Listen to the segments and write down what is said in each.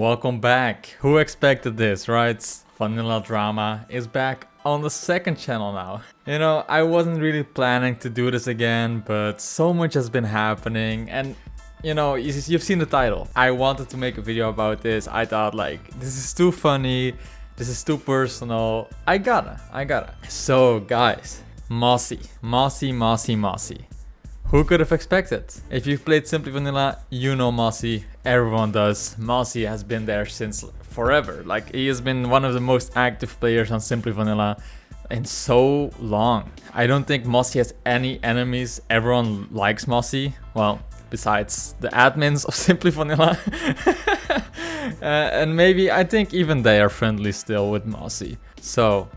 Welcome back. Who expected this, right? Vanilla Drama is back on the second channel now. You know, I wasn't really planning to do this again, but so much has been happening and you know, you've seen the title. I wanted to make a video about this. I thought like, this is too funny. This is too personal. I gotta. So guys, mossy. Who could have expected? If you've played Simply Vanilla, you know Mossy. Everyone does. Mossy has been there since forever. Like, he has been one of the most active players on Simply Vanilla in so long. I don't think Mossy has any enemies. Everyone likes Mossy. Well, besides the admins of Simply Vanilla. And maybe, I think even they are friendly still with Mossy. So,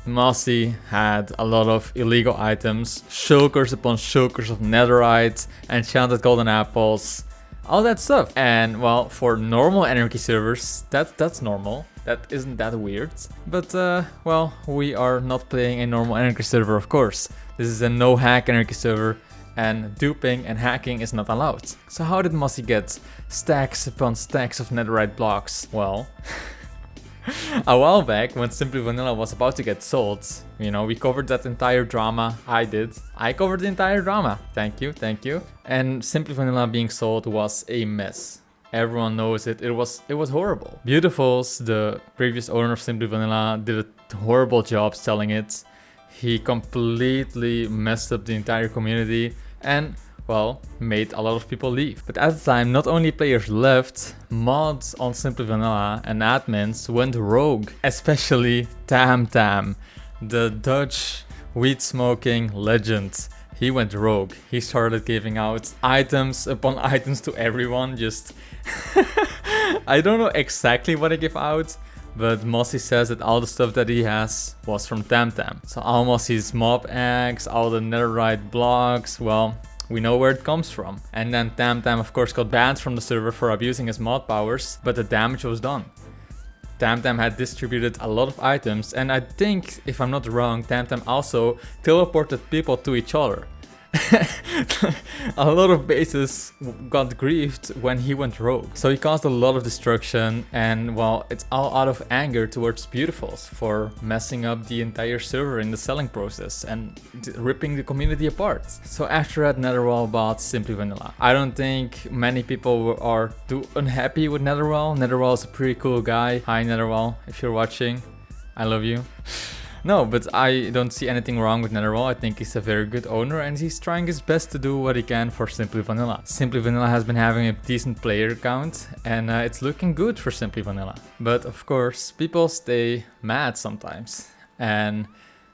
Mossy had a lot of illegal items, shulkers upon shulkers of netherite, enchanted golden apples, all that stuff. And well, for normal Anarchy servers, that's normal. That isn't that weird. But well, we are not playing a normal Anarchy server, of course. This is a no hack Anarchy server, and duping and hacking is not allowed. So how did Mossy get stacks upon stacks of netherite blocks? Well, a while back, when Simply Vanilla was about to get sold, you know, we covered that entire drama. I covered the entire drama. Thank you. And Simply Vanilla being sold was a mess. Everyone knows it. It was horrible. Beautifuls, the previous owner of Simply Vanilla, did a horrible job selling it. He completely messed up the entire community and, well, made a lot of people leave. But at the time, not only players left, mods on Simply Vanilla and admins went rogue. Especially Tamtam, the Dutch weed smoking legend. He went rogue. He started giving out items upon items to everyone. Just I don't know exactly what he gave out, but Mossy says that all the stuff that he has was from Tamtam. So all Mossy's mob eggs, all the netherite blocks, well, we know where it comes from. And then Tamtam of course got banned from the server for abusing his mod powers, but the damage was done. Tamtam had distributed a lot of items, and I think, if I'm not wrong, Tamtam also teleported people to each other. A lot of bases got griefed when he went rogue. So he caused a lot of destruction, and well, it's all out of anger towards Beautifuls for messing up the entire server in the selling process and ripping the community apart. So after that, Netherwall bought Simply Vanilla. I don't think many people are too unhappy with Netherwall. Netherwall is a pretty cool guy. Hi Netherwall, if you're watching, I love you. No, but I don't see anything wrong with Netherwall. I think he's a very good owner and he's trying his best to do what he can for Simply Vanilla. Simply Vanilla has been having a decent player count and it's looking good for Simply Vanilla. But of course, people stay mad sometimes. And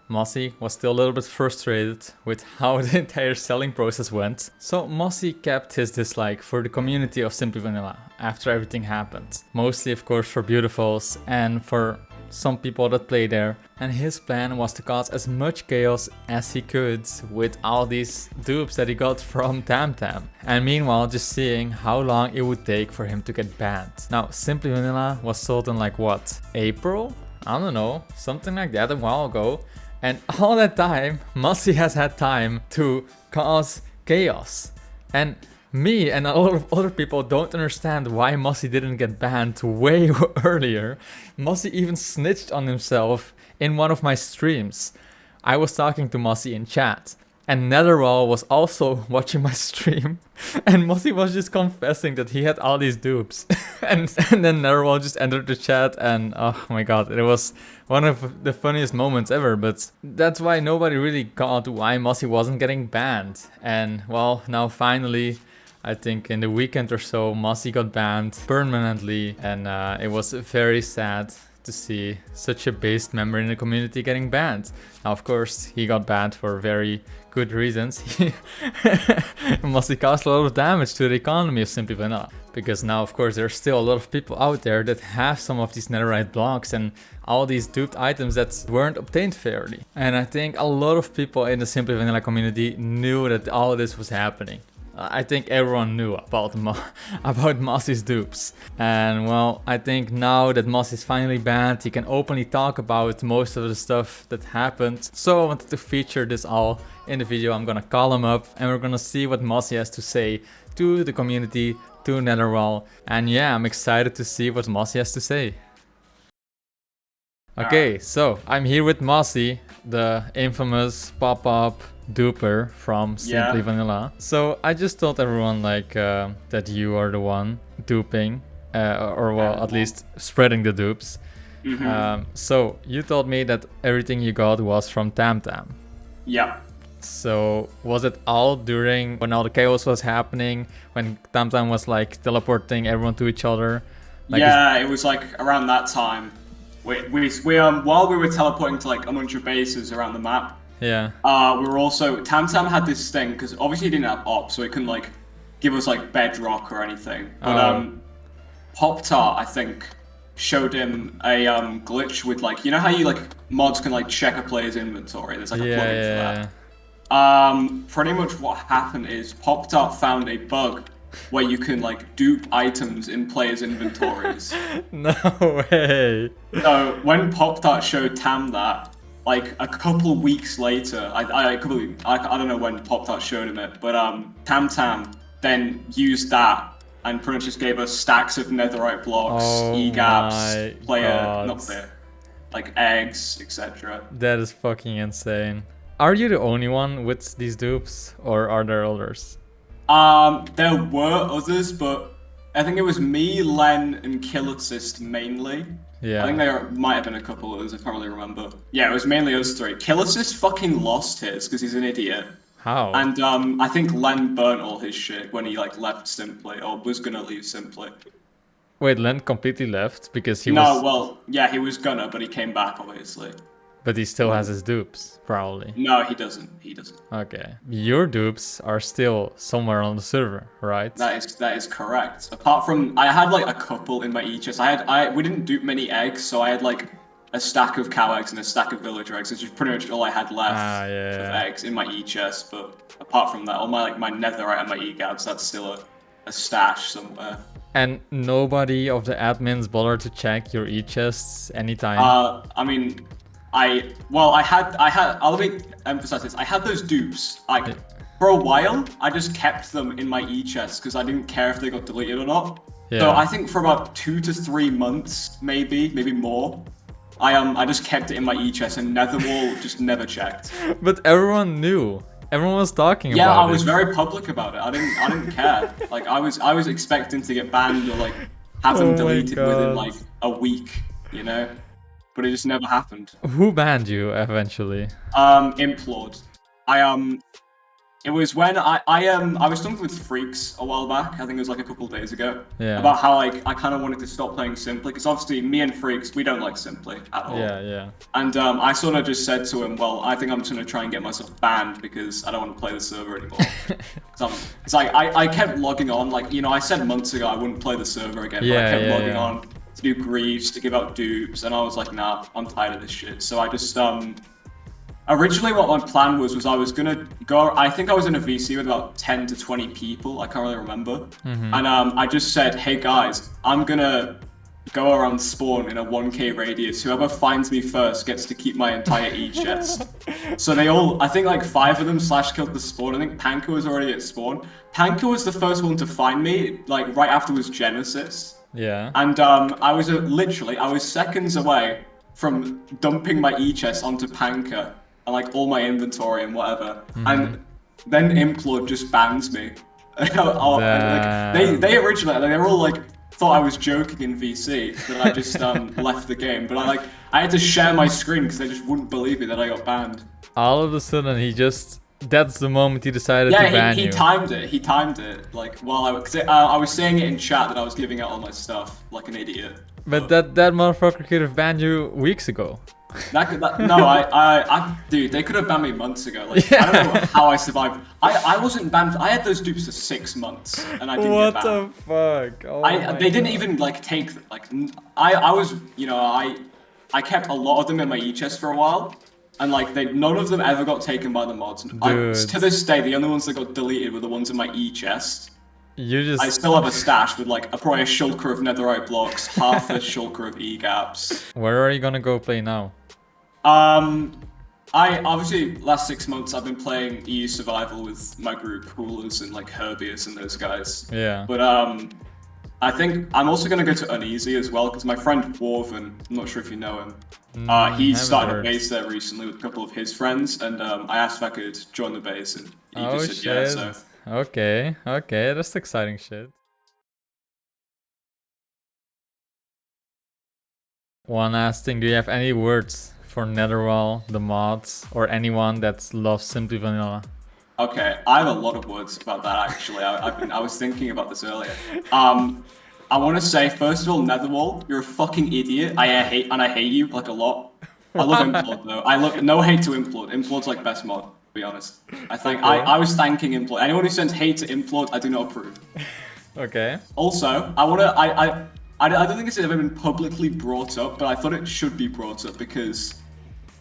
Mossy was still a little bit frustrated with how the entire selling process went. So Mossy kept his dislike for the community of Simply Vanilla after everything happened. Mostly of course for Beautifuls and for some people that play there, and his plan was to cause as much chaos as he could with all these dupes that he got from Tamtam, and meanwhile just seeing how long it would take for him to get banned. Now Simply Vanilla was sold in like what, April? I don't know, something like that a while ago, and all that time Mossy has had time to cause chaos. And me and a lot of other people don't understand why Mossy didn't get banned way earlier. Mossy even snitched on himself in one of my streams. I was talking to Mossy in chat, and Netherwall was also watching my stream, and Mossy was just confessing that he had all these dupes. and then Netherwall just entered the chat, and oh my god, it was one of the funniest moments ever. But that's why nobody really got why Mossy wasn't getting banned. And well, now finally, I think in the weekend or so, Mossy got banned permanently, and it was very sad to see such a based member in the community getting banned. Now, of course, he got banned for very good reasons. Mossy caused a lot of damage to the economy of Simply Vanilla, because now, of course, there's still a lot of people out there that have some of these netherite blocks and all these duped items that weren't obtained fairly. And I think a lot of people in the Simply Vanilla community knew that all this was happening. I think everyone knew about Mossy's dupes. And well, I think now that Mossy's finally banned, he can openly talk about most of the stuff that happened. So I wanted to feature this all in the video. I'm gonna call him up and we're gonna see what Mossy has to say to the community to Netherwall. And yeah, I'm excited to see what Mossy has to say. Okay, so I'm here with Mossy, the infamous pop-up duper from Simply Vanilla. So I just told everyone like that you are the one duping, or well, at least spreading the dupes. So you told me that everything you got was from Tamtam. Yeah. So was it all during when all the chaos was happening, when Tamtam was like teleporting everyone to each other? Like, yeah, it was like around that time. We while we were teleporting to like a bunch of bases around the map. Yeah. We were also Tamtam had this thing because obviously he didn't have ops, so he couldn't like give us like bedrock or anything. But Pop-Tart, I think, showed him a glitch with like, you know how you like mods can like check a player's inventory. There's like a plugin for that. Pretty much what happened is Pop-Tart found a bug where you can like dupe items in players' inventories. No way. So when Pop-Tart showed Tam that, like a couple weeks later, I don't know when Pop-Tart showed him it, but Tamtam then used that and pretty much just gave us stacks of netherite blocks, e-gaps, like eggs, etc. That is fucking insane. Are you the only one with these dupes, or are there others? There were others, but I think it was me, Len, and Killassist mainly. Yeah. I think there might have been a couple others, I can't really remember. Yeah, it was mainly us three. Killassist fucking lost his because he's an idiot. How? And I think Len burnt all his shit when he like left Simply, or was gonna leave Simply. Wait, Len completely left because he was... No, well, yeah, he was gonna, but he came back, obviously. But he still has his dupes, probably. No, he doesn't. He doesn't. Okay. Your dupes are still somewhere on the server, right? That is correct. Apart from, I had like a couple in my e-chest. We didn't dupe many eggs, so I had like a stack of cow eggs and a stack of villager eggs, which is pretty much all I had left of eggs in my e-chest. But apart from that, all my like my netherite and my e-gabs, that's still a stash somewhere. And nobody of the admins bothered to check your e-chests anytime? I mean, let me emphasize this. I had those dupes, like, for a while, I just kept them in my e-chest because I didn't care if they got deleted or not. Yeah. So I think for about 2 to 3 months, maybe more, I just kept it in my e-chest and Netherwall just never checked. But everyone knew. Everyone was talking about it. Yeah, I was very public about it. I didn't care. Like I was expecting to get banned or like have them deleted within like a week, you know? But it just never happened. Who banned you eventually? Implored. It was when I was talking with Freaks a while back. I think it was like a couple of days ago. Yeah. About how like I kind of wanted to stop playing Simply because obviously me and Freaks we don't like Simply at all. Yeah. And I sort of just said to him, well, I think I'm just gonna try and get myself banned because I don't want to play the server anymore. It's like I kept logging on, like I said months ago I wouldn't play the server again, but I kept logging on to do grieves, to give out dupes, and I was like, nah, I'm tired of this shit. So I just originally what my plan was I was gonna go, I think I was in a VC with about 10 to 20 people, I can't really remember. And I just said, hey guys, I'm gonna go around spawn in a 1k radius. Whoever finds me first gets to keep my entire e-chest. So they all, I think like 5 of them slash-killed the spawn. I think Panka was already at spawn. Panka was the first one to find me, like right after was Genesis. Yeah. And I was literally, I was seconds away from dumping my e-chest onto Panka and like all my inventory and whatever. And then Implode just bans me. Like, they originally, they were all like, thought I was joking in VC, that I just left the game. But I had to share my screen because they just wouldn't believe me that I got banned. All of a sudden that's the moment he decided to ban you. Yeah, he timed it. Like, while I was saying it in chat that I was giving out all my stuff like an idiot. But that motherfucker could have banned you weeks ago. Dude, they could have banned me months ago. Like, I don't know how I survived. I wasn't banned. I had those dupes for 6 months, and I didn't get banned. What the fuck? Oh they didn't even like take like. I was I kept a lot of them in my e-chest for a while. And like none of them ever got taken by the mods. To this day, the only ones that got deleted were the ones in my e-chest. I still have a stash with like probably a shulker of netherite blocks, half a shulker of e-gaps. Where are you gonna go play now? I obviously last 6 months I've been playing EU Survival with my group, Coolers and like Herbius and those guys. Yeah. But I think I'm also gonna go to Uneasy as well because my friend Dwarven, I'm not sure if you know him. He started a base there recently with a couple of his friends, and I asked if I could join the base, and he just said yeah. So okay, that's exciting shit. One last thing, do you have any words for Netherwall, the mods, or anyone that loves Simply Vanilla? Okay, I have a lot of words about that actually. I was thinking about this earlier. I want to say first of all, Netherwall, you're a fucking idiot. I hate you like a lot. I love Implode though. No hate to Implode. Implode's like best mod, to be honest. I was thanking Implode. Anyone who sends hate to Implode, I do not approve. Okay. Also, I don't think this has ever been publicly brought up, but I thought it should be brought up because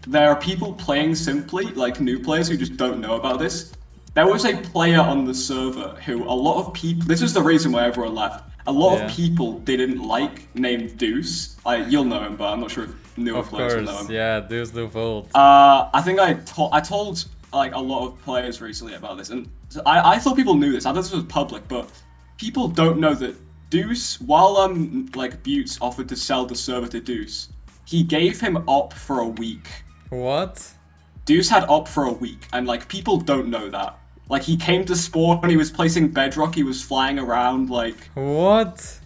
there are people playing Simply, like new players who just don't know about this. There was a player on the server who a lot of people, this is the reason why everyone left, a lot of people didn't like named Deuce. You'll know him, but I'm not sure if newer players will know him. Yeah, Deuce the Volt. I think I told like a lot of players recently about this, and I thought people knew this. I thought this was public, but people don't know that Deuce, while like Buttes offered to sell the server to Deuce, he gave him op for a week. What? Deuce had op for a week, and like people don't know that. Like he came to spawn, he was placing bedrock, he was flying around, like. What?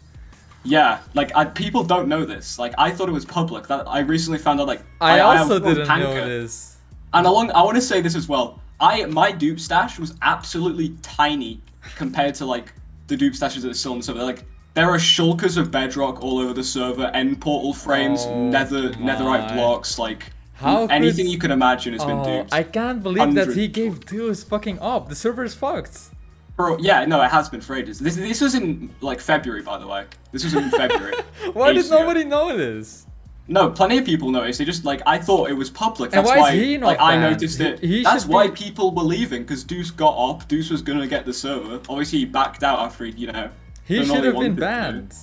Yeah, like people don't know this. Like I thought it was public. That I recently found out. Like I also didn't know this. And I want to say this as well. My dupe stash was absolutely tiny compared to like the dupe stashes that are still on the server. Like there are shulkers of bedrock all over the server, end portal frames, netherite blocks, like. Anything you could imagine has been duped. I can't believe that he gave Deuce fucking up. The server is fucked. Bro, yeah, no, it has been for ages. This was in like February, by the way. This was in February. Why did nobody know this? No, plenty of people noticed. They just like I thought it was public. That's why is he not I noticed it. That's why people were leaving because Deuce got up. Deuce was gonna get the server. Obviously, he backed out after he should have been banned.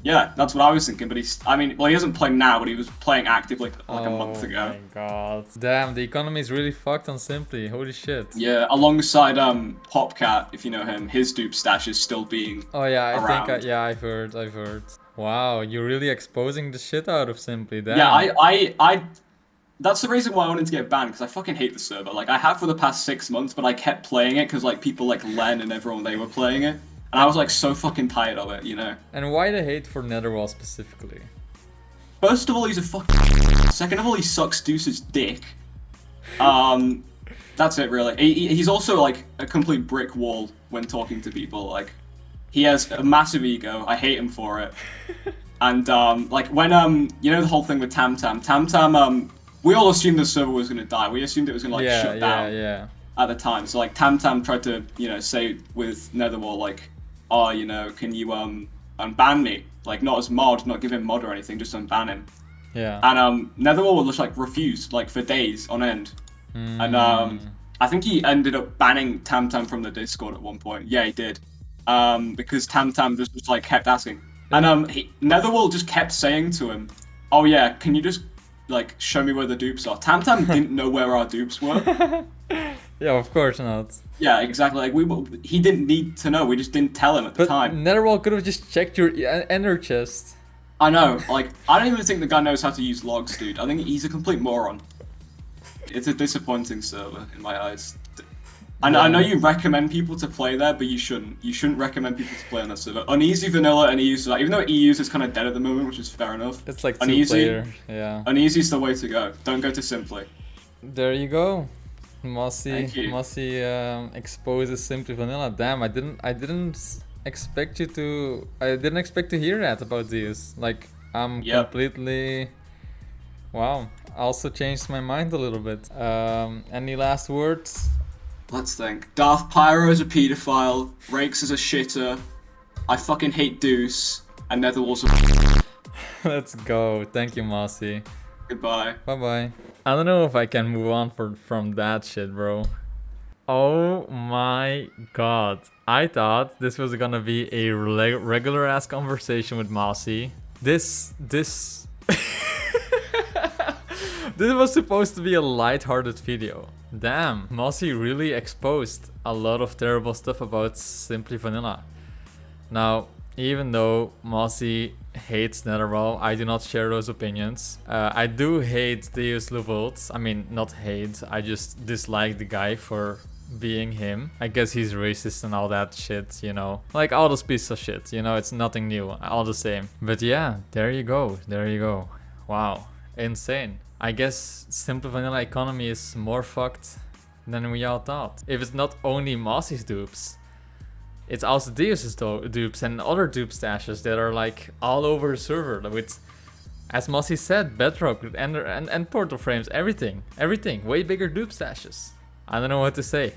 Yeah, that's what I was thinking, but he doesn't play now, but he was playing actively like a month ago. Oh my god. Damn, the economy is really fucked on Simply, holy shit. Yeah, alongside Popcat, if you know him, his dupe stash is still being around. I've heard. Wow, you're really exposing the shit out of Simply, damn. Yeah, I that's the reason why I wanted to get banned, because I fucking hate the server. Like, I have for the past 6 months, but I kept playing it because like people like Len and everyone, they were playing it. And I was like so fucking tired of it, you know? And why the hate for Netherwall specifically? First of all, he's a fucking. Second of all, he sucks Deuce's dick. That's it really. He's also like a complete brick wall when talking to people. Like, he has a massive ego. I hate him for it. And like when you know the whole thing with Tamtam, we all assumed the server was gonna die. We assumed it was gonna like shut down. Yeah. At the time, so like Tamtam tried to say with Netherwall like, oh, can you unban me? Like not as mod, not give him mod or anything, just unban him. Yeah. And Netherwall would just like refuse like for days on end. And I think he ended up banning Tamtam from the Discord at one point. Yeah, he did. Because Tamtam just like kept asking. And Netherwall just kept saying to him, oh yeah, can you just like show me where the dupes are? Tamtam didn't know where our dupes were. Yeah, of course not. Yeah, exactly. Like he didn't need to know. We just didn't tell him at the time. Netherwall could have just checked your ender chest. I know. Like I don't even think the guy knows how to use logs, dude. I think he's a complete moron. It's a disappointing server in my eyes. I know you recommend people to play there, but you shouldn't. You shouldn't recommend people to play on that server. Uneasy Vanilla and EU, even though EU is kind of dead at the moment, which is fair enough. It's like Uneasy, yeah. Uneasy's the way to go. Don't go to Simply. There you go. Mossy exposes Simply Vanilla. Damn, I didn't expect to hear that about these. Like I'm completely. Wow. Also changed my mind a little bit. Any last words? Let's think. Darth Pyro is a pedophile. Rakes is a shitter. I fucking hate Deuce. And Netherwall's a. Let's go. Thank you, Mossy. Goodbye. Bye-bye. I don't know if I can move on from that shit, bro. Oh my god. I thought this was gonna be a regular ass conversation with Mossy. This This was supposed to be a light-hearted video. Damn, Mossy really exposed a lot of terrible stuff about Simply Vanilla. Now, even though Mossy hates Netherwell, I do not share those opinions. I do hate Deus Luvult. I mean, not hate, I just dislike the guy for being him. I guess he's racist and all that shit, you know. Like all those pieces of shit, you know, it's nothing new, all the same. But yeah, there you go, there you go. Wow, insane. I guess Simple Vanilla economy is more fucked than we all thought. If it's not only Mossy's dupes, it's also Deus's dupes and other dupe stashes that are like all over the server with, as Mossy said, Bedrock and portal frames, everything, way bigger dupe stashes. I don't know what to say.